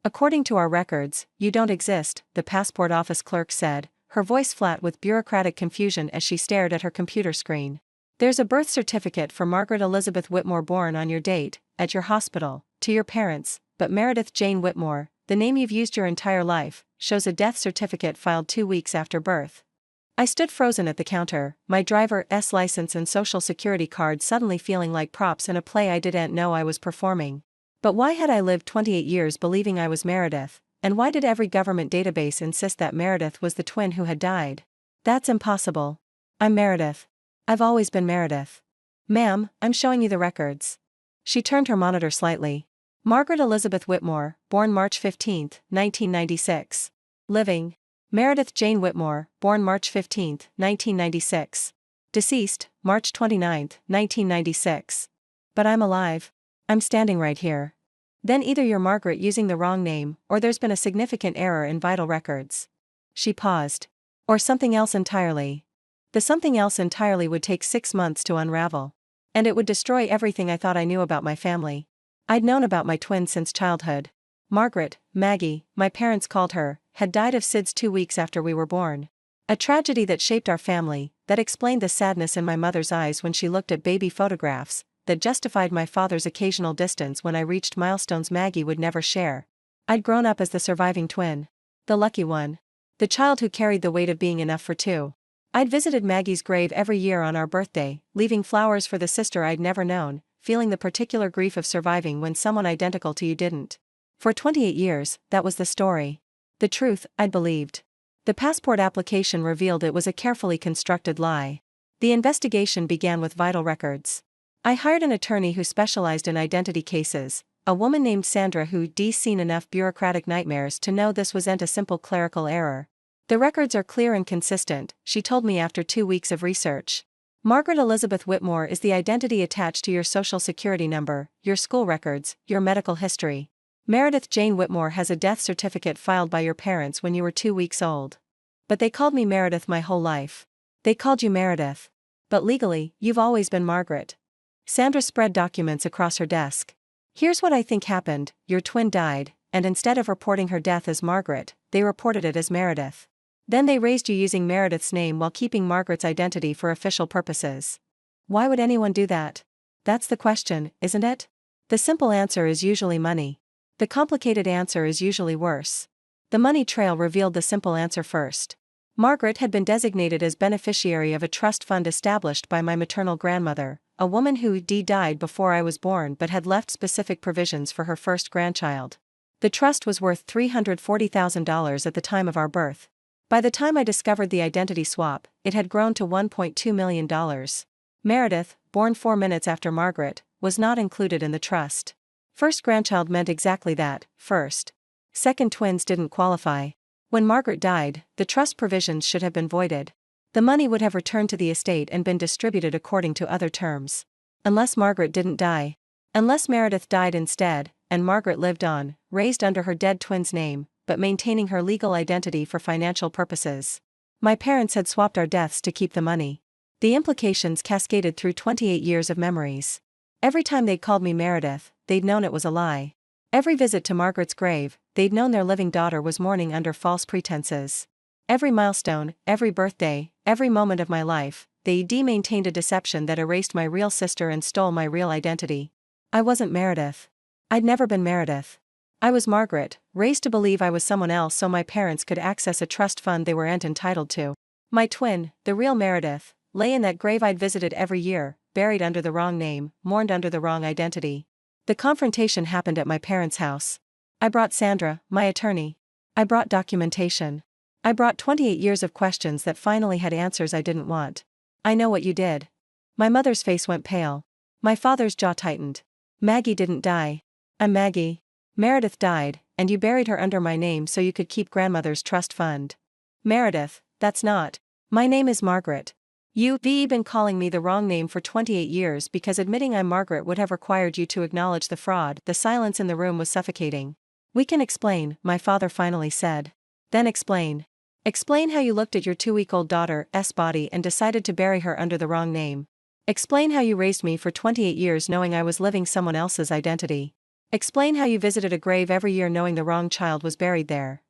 According to our records, you don't exist, the passport office clerk said, her voice flat with bureaucratic confusion as she stared at her computer screen. There's a birth certificate for Margaret Elizabeth Whitmore born on your date, at your hospital, to your parents, but Meredith Jane Whitmore, the name you've used your entire life, shows a death certificate filed 2 weeks after birth. I stood frozen at the counter, my driver's license and social security card suddenly feeling like props in a play I didn't know I was performing. But why had I lived 28 years believing I was Meredith, and why did every government database insist that Meredith was the twin who had died? That's impossible. I'm Meredith. I've always been Meredith. Ma'am, I'm showing you the records. She turned her monitor slightly. Margaret Elizabeth Whitmore, born March 15, 1996. Living. Meredith Jane Whitmore, born March 15, 1996. Deceased, March 29, 1996. But I'm alive. I'm standing right here. Then either you're Margaret using the wrong name, or there's been a significant error in vital records. She paused. Or something else entirely. The something else entirely would take 6 months to unravel. And it would destroy everything I thought I knew about my family. I'd known about my twin since childhood. Margaret, Maggie, my parents called her, had died of SIDS 2 weeks after we were born. A tragedy that shaped our family, that explained the sadness in my mother's eyes when she looked at baby photographs, that justified my father's occasional distance when I reached milestones Maggie would never share. I'd grown up as the surviving twin. The lucky one. The child who carried the weight of being enough for two. I'd visited Maggie's grave every year on our birthday, leaving flowers for the sister I'd never known, feeling the particular grief of surviving when someone identical to you didn't. For 28 years, that was the story. The truth, I'd believed. The passport application revealed it was a carefully constructed lie. The investigation began with vital records. I hired an attorney who specialized in identity cases, a woman named Sandra who'd seen enough bureaucratic nightmares to know this wasn't a simple clerical error. The records are clear and consistent, she told me after 2 weeks of research. Margaret Elizabeth Whitmore is the identity attached to your social security number, your school records, your medical history. Meredith Jane Whitmore has a death certificate filed by your parents when you were 2 weeks old. But they called me Meredith my whole life. They called you Meredith. But legally, you've always been Margaret. Sandra spread documents across her desk. Here's what I think happened, your twin died, and instead of reporting her death as Margaret, they reported it as Meredith. Then they raised you using Meredith's name while keeping Margaret's identity for official purposes. Why would anyone do that? That's the question, isn't it? The simple answer is usually money. The complicated answer is usually worse. The money trail revealed the simple answer first. Margaret had been designated as beneficiary of a trust fund established by my maternal grandmother, a woman who died before I was born but had left specific provisions for her first grandchild. The trust was worth $340,000 at the time of our birth. By the time I discovered the identity swap, it had grown to $1.2 million. Meredith, born 4 minutes after Margaret, was not included in the trust. First grandchild meant exactly that, first. Second twins didn't qualify. When Margaret died, the trust provisions should have been voided. The money would have returned to the estate and been distributed according to other terms. Unless Margaret didn't die. Unless Meredith died instead, and Margaret lived on, raised under her dead twin's name, but maintaining her legal identity for financial purposes. My parents had swapped our deaths to keep the money. The implications cascaded through 28 years of memories. Every time they'd called me Meredith, they'd known it was a lie. Every visit to Margaret's grave, they'd known their living daughter was mourning under false pretenses. Every milestone, every birthday, every moment of my life, they maintained a deception that erased my real sister and stole my real identity. I wasn't Meredith. I'd never been Meredith. I was Margaret, raised to believe I was someone else so my parents could access a trust fund they weren't entitled to. My twin, the real Meredith, lay in that grave I'd visited every year, buried under the wrong name, mourned under the wrong identity. The confrontation happened at my parents' house. I brought Sandra, my attorney. I brought documentation. I brought 28 years of questions that finally had answers I didn't want. I know what you did. My mother's face went pale. My father's jaw tightened. Maggie didn't die. I'm Maggie. Meredith died, and you buried her under my name so you could keep grandmother's trust fund. Meredith, that's not. My name is Margaret. You've been calling me the wrong name for 28 years because admitting I'm Margaret would have required you to acknowledge the fraud. The silence in the room was suffocating. We can explain, my father finally said. Then explain. Explain how you looked at your 2-week-old daughter's body and decided to bury her under the wrong name. Explain how you raised me for 28 years knowing I was living someone else's identity. Explain how you visited a grave every year knowing the wrong child was buried there.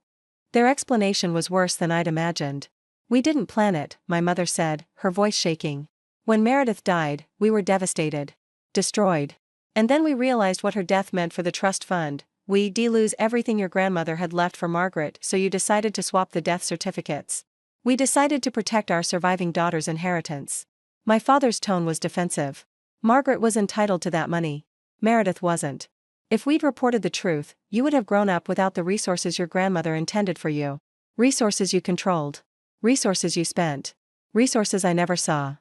Their explanation was worse than I'd imagined. We didn't plan it, my mother said, her voice shaking. When Meredith died, we were devastated. Destroyed. And then we realized what her death meant for the trust fund. We'd lose everything your grandmother had left for Margaret, so you decided to swap the death certificates. We decided to protect our surviving daughter's inheritance. My father's tone was defensive. Margaret was entitled to that money. Meredith wasn't. If we'd reported the truth, you would have grown up without the resources your grandmother intended for you. Resources you controlled. Resources you spent. Resources I never saw.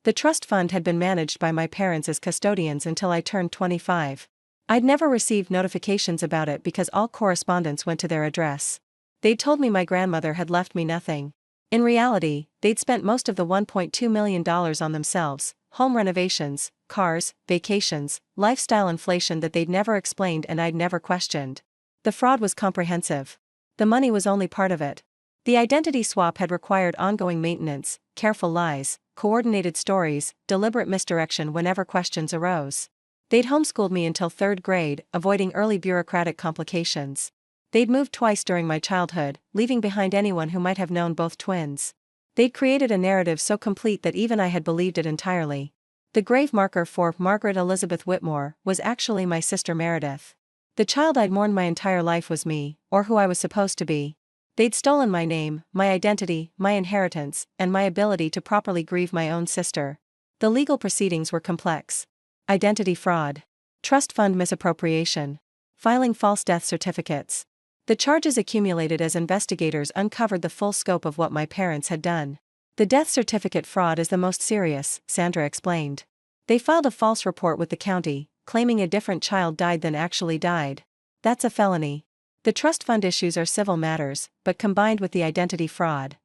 The trust fund had been managed by my parents as custodians until I turned 25. I'd never received notifications about it because all correspondence went to their address. They'd told me my grandmother had left me nothing. In reality, they'd spent most of the $1.2 million on themselves, home renovations, cars, vacations, lifestyle inflation that they'd never explained and I'd never questioned. The fraud was comprehensive. The money was only part of it. The identity swap had required ongoing maintenance, careful lies, coordinated stories, deliberate misdirection whenever questions arose. They'd homeschooled me until 3rd grade, avoiding early bureaucratic complications. They'd moved twice during my childhood, leaving behind anyone who might have known both twins. They'd created a narrative so complete that even I had believed it entirely. The grave marker for Margaret Elizabeth Whitmore was actually my sister Meredith. The child I'd mourned my entire life was me, or who I was supposed to be. They'd stolen my name, my identity, my inheritance, and my ability to properly grieve my own sister. The legal proceedings were complex. Identity fraud. Trust fund misappropriation. Filing false death certificates. The charges accumulated as investigators uncovered the full scope of what my parents had done. The death certificate fraud is the most serious, Sandra explained. They filed a false report with the county, claiming a different child died than actually died. That's a felony. The trust fund issues are civil matters, but combined with the identity fraud.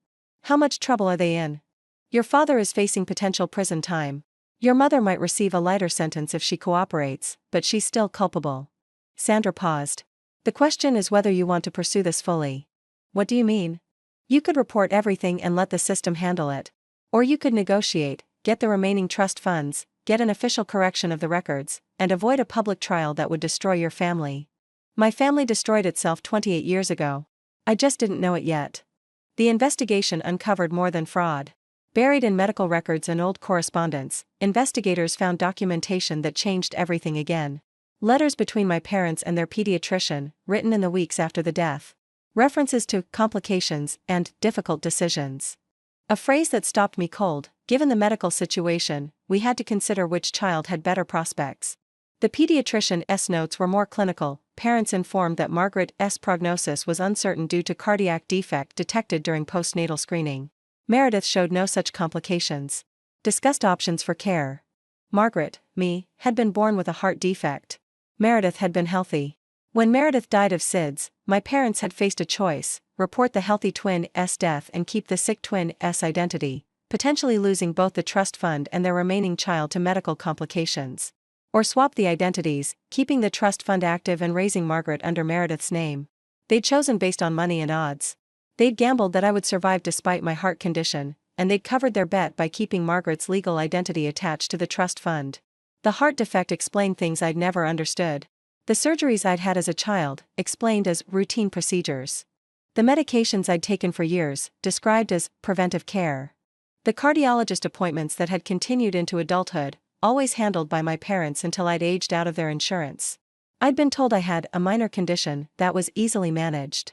How much trouble are they in? Your father is facing potential prison time. Your mother might receive a lighter sentence if she cooperates, but she's still culpable. Sandra paused. The question is whether you want to pursue this fully. What do you mean? You could report everything and let the system handle it. Or you could negotiate, get the remaining trust funds, get an official correction of the records, and avoid a public trial that would destroy your family. My family destroyed itself 28 years ago. I just didn't know it yet. The investigation uncovered more than fraud. Buried in medical records and old correspondence, investigators found documentation that changed everything again. Letters between my parents and their pediatrician, written in the weeks after the death. References to complications and difficult decisions. A phrase that stopped me cold. Given the medical situation, we had to consider which child had better prospects. The pediatrician's notes were more clinical. Parents informed that Margaret's prognosis was uncertain due to cardiac defect detected during postnatal screening. Meredith showed no such complications. Discussed options for care. Margaret, me, had been born with a heart defect. Meredith had been healthy. When Meredith died of SIDS, my parents had faced a choice: report the healthy twin's death and keep the sick twin's identity, potentially losing both the trust fund and their remaining child to medical complications. Or swap the identities, keeping the trust fund active and raising Margaret under Meredith's name. They'd chosen based on money and odds. They'd gambled that I would survive despite my heart condition, and they'd covered their bet by keeping Margaret's legal identity attached to the trust fund. The heart defect explained things I'd never understood. The surgeries I'd had as a child, explained as routine procedures. The medications I'd taken for years, described as preventive care. The cardiologist appointments that had continued into adulthood, always handled by my parents until I'd aged out of their insurance. I'd been told I had a minor condition that was easily managed.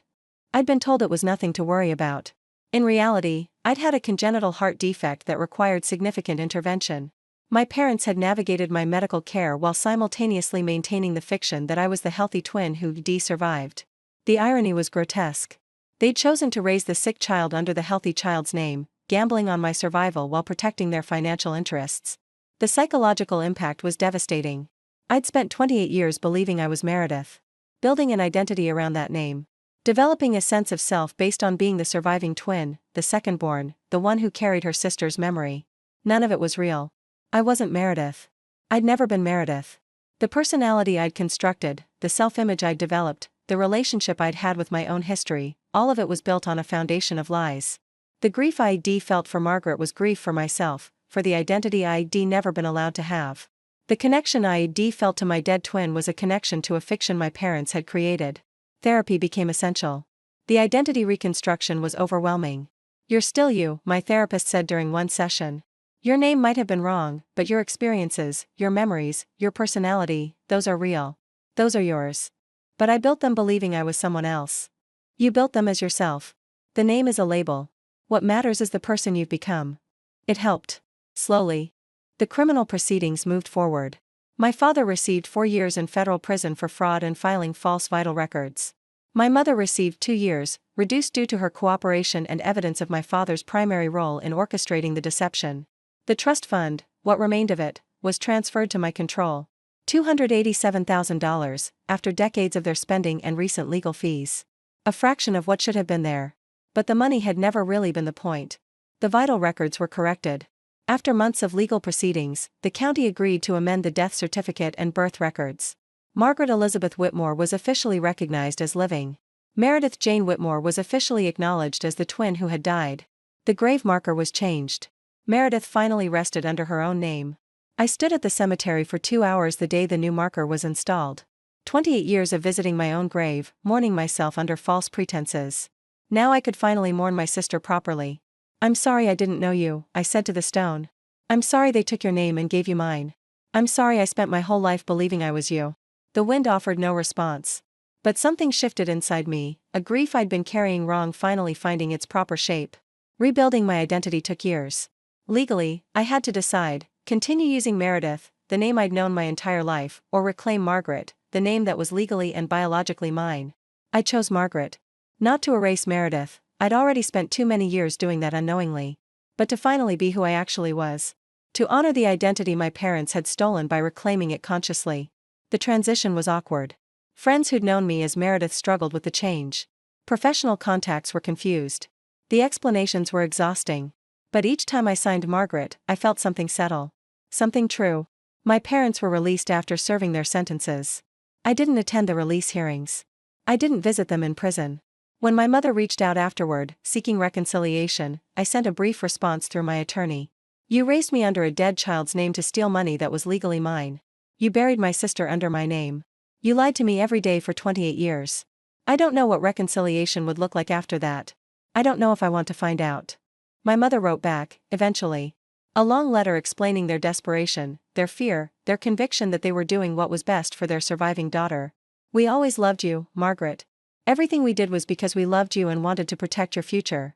I'd been told it was nothing to worry about. In reality, I'd had a congenital heart defect that required significant intervention. My parents had navigated my medical care while simultaneously maintaining the fiction that I was the healthy twin who'd survived. The irony was grotesque. They'd chosen to raise the sick child under the healthy child's name, gambling on my survival while protecting their financial interests. The psychological impact was devastating. I'd spent 28 years believing I was Meredith. Building an identity around that name. Developing a sense of self based on being the surviving twin, the second-born, the one who carried her sister's memory. None of it was real. I wasn't Meredith. I'd never been Meredith. The personality I'd constructed, the self-image I'd developed, the relationship I'd had with my own history, all of it was built on a foundation of lies. The grief I'd felt for Margaret was grief for myself, for the identity I'd never been allowed to have. The connection I felt to my dead twin was a connection to a fiction my parents had created. Therapy became essential. The identity reconstruction was overwhelming. "You're still you," my therapist said during one session. "Your name might have been wrong, but your experiences, your memories, your personality, those are real. Those are yours." But I built them believing I was someone else. "You built them as yourself. The name is a label. What matters is the person you've become." It helped. Slowly. The criminal proceedings moved forward. My father received 4 years in federal prison for fraud and filing false vital records. My mother received 2 years, reduced due to her cooperation and evidence of my father's primary role in orchestrating the deception. The trust fund, what remained of it, was transferred to my control. $287,000, after decades of their spending and recent legal fees. A fraction of what should have been there. But the money had never really been the point. The vital records were corrected. After months of legal proceedings, the county agreed to amend the death certificate and birth records. Margaret Elizabeth Whitmore was officially recognized as living. Meredith Jane Whitmore was officially acknowledged as the twin who had died. The grave marker was changed. Meredith finally rested under her own name. I stood at the cemetery for 2 hours the day the new marker was installed. 28 years of visiting my own grave, mourning myself under false pretenses. Now I could finally mourn my sister properly. "I'm sorry I didn't know you," I said to the stone. "I'm sorry they took your name and gave you mine. I'm sorry I spent my whole life believing I was you." The wind offered no response. But something shifted inside me, a grief I'd been carrying wrong finally finding its proper shape. Rebuilding my identity took years. Legally, I had to decide, continue using Meredith, the name I'd known my entire life, or reclaim Margaret, the name that was legally and biologically mine. I chose Margaret. Not to erase Meredith. I'd already spent too many years doing that unknowingly. But to finally be who I actually was. To honor the identity my parents had stolen by reclaiming it consciously. The transition was awkward. Friends who'd known me as Meredith struggled with the change. Professional contacts were confused. The explanations were exhausting. But each time I signed Margaret, I felt something settle. Something true. My parents were released after serving their sentences. I didn't attend the release hearings. I didn't visit them in prison. When my mother reached out afterward, seeking reconciliation, I sent a brief response through my attorney. "You raised me under a dead child's name to steal money that was legally mine. You buried my sister under my name. You lied to me every day for 28 years. I don't know what reconciliation would look like after that. I don't know if I want to find out." My mother wrote back, eventually. A long letter explaining their desperation, their fear, their conviction that they were doing what was best for their surviving daughter. "We always loved you, Margaret. Everything we did was because we loved you and wanted to protect your future."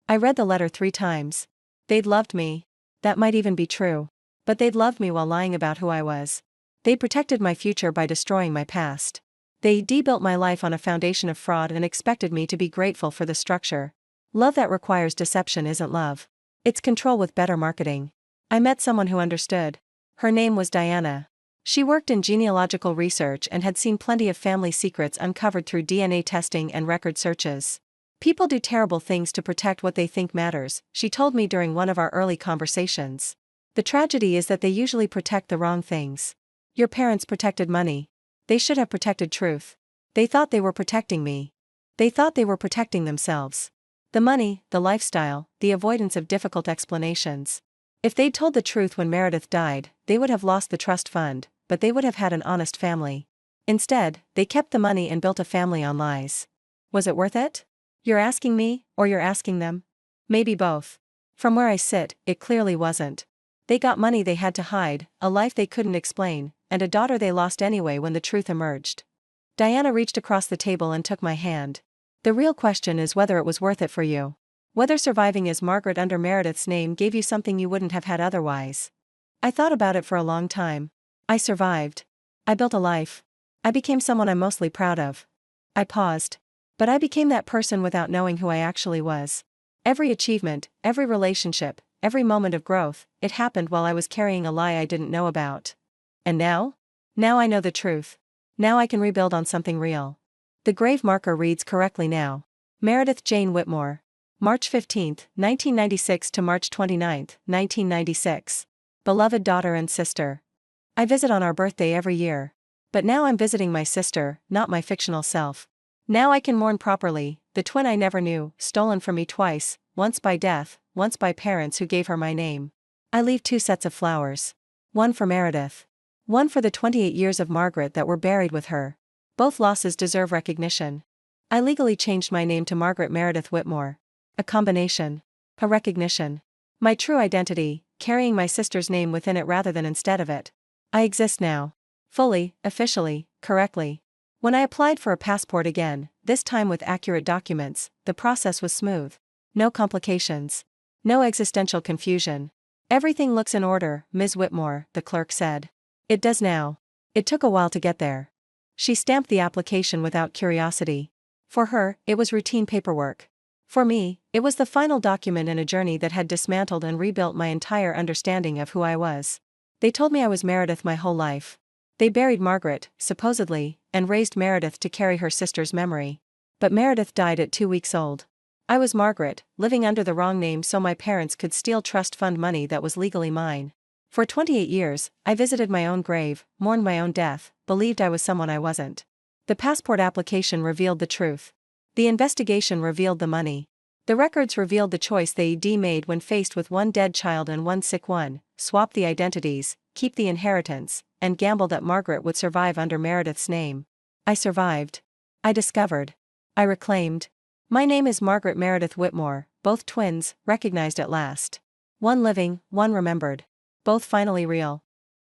I read the letter 3 times. They'd loved me. That might even be true. But they'd loved me while lying about who I was. They protected my future by destroying my past. They built my life on a foundation of fraud and expected me to be grateful for the structure. Love that requires deception isn't love. It's control with better marketing. I met someone who understood. Her name was Diana. She worked in genealogical research and had seen plenty of family secrets uncovered through DNA testing and record searches. "People do terrible things to protect what they think matters," she told me during one of our early conversations. "The tragedy is that they usually protect the wrong things. Your parents protected money. They should have protected truth. They thought they were protecting me. They thought they were protecting themselves. The money, the lifestyle, the avoidance of difficult explanations. If they'd told the truth when Meredith died, they would have lost the trust fund, but they would have had an honest family. Instead, they kept the money and built a family on lies. Was it worth it? You're asking me, or you're asking them? Maybe both. From where I sit, it clearly wasn't. They got money they had to hide, a life they couldn't explain, and a daughter they lost anyway when the truth emerged." Diana reached across the table and took my hand. "The real question is whether it was worth it for you. Whether surviving as Margaret under Meredith's name gave you something you wouldn't have had otherwise." I thought about it for a long time. I survived. I built a life. I became someone I'm mostly proud of. I paused. But I became that person without knowing who I actually was. Every achievement, every relationship, every moment of growth, it happened while I was carrying a lie I didn't know about. And now? Now I know the truth. Now I can rebuild on something real. The grave marker reads correctly now. Meredith Jane Whitmore. March 15, 1996 to March 29, 1996. Beloved daughter and sister. I visit on our birthday every year. But now I'm visiting my sister, not my fictional self. Now I can mourn properly, the twin I never knew, stolen from me twice, once by death, once by parents who gave her my name. I leave 2 sets of flowers. One for Meredith. One for the 28 years of Margaret that were buried with her. Both losses deserve recognition. I legally changed my name to Margaret Meredith Whitmore. A combination. A recognition. My true identity, carrying my sister's name within it rather than instead of it. I exist now. Fully, officially, correctly. When I applied for a passport again, this time with accurate documents, the process was smooth. No complications. No existential confusion. Everything looks in order, Ms. Whitmore, the clerk said. It does now. It took a while to get there. She stamped the application without curiosity. For her, it was routine paperwork. For me, it was the final document in a journey that had dismantled and rebuilt my entire understanding of who I was. They told me I was Meredith my whole life. They buried Margaret, supposedly, and raised Meredith to carry her sister's memory. But Meredith died at 2 weeks old. I was Margaret, living under the wrong name so my parents could steal trust fund money that was legally mine. For 28 years, I visited my own grave, mourned my own death, believed I was someone I wasn't. The passport application revealed the truth. The investigation revealed the money. The records revealed the choice the ED made when faced with one dead child and one sick one: swap the identities, keep the inheritance, and gamble that Margaret would survive under Meredith's name. I survived. I discovered. I reclaimed. My name is Margaret Meredith Whitmore, both twins, recognized at last. One living, one remembered. Both finally real.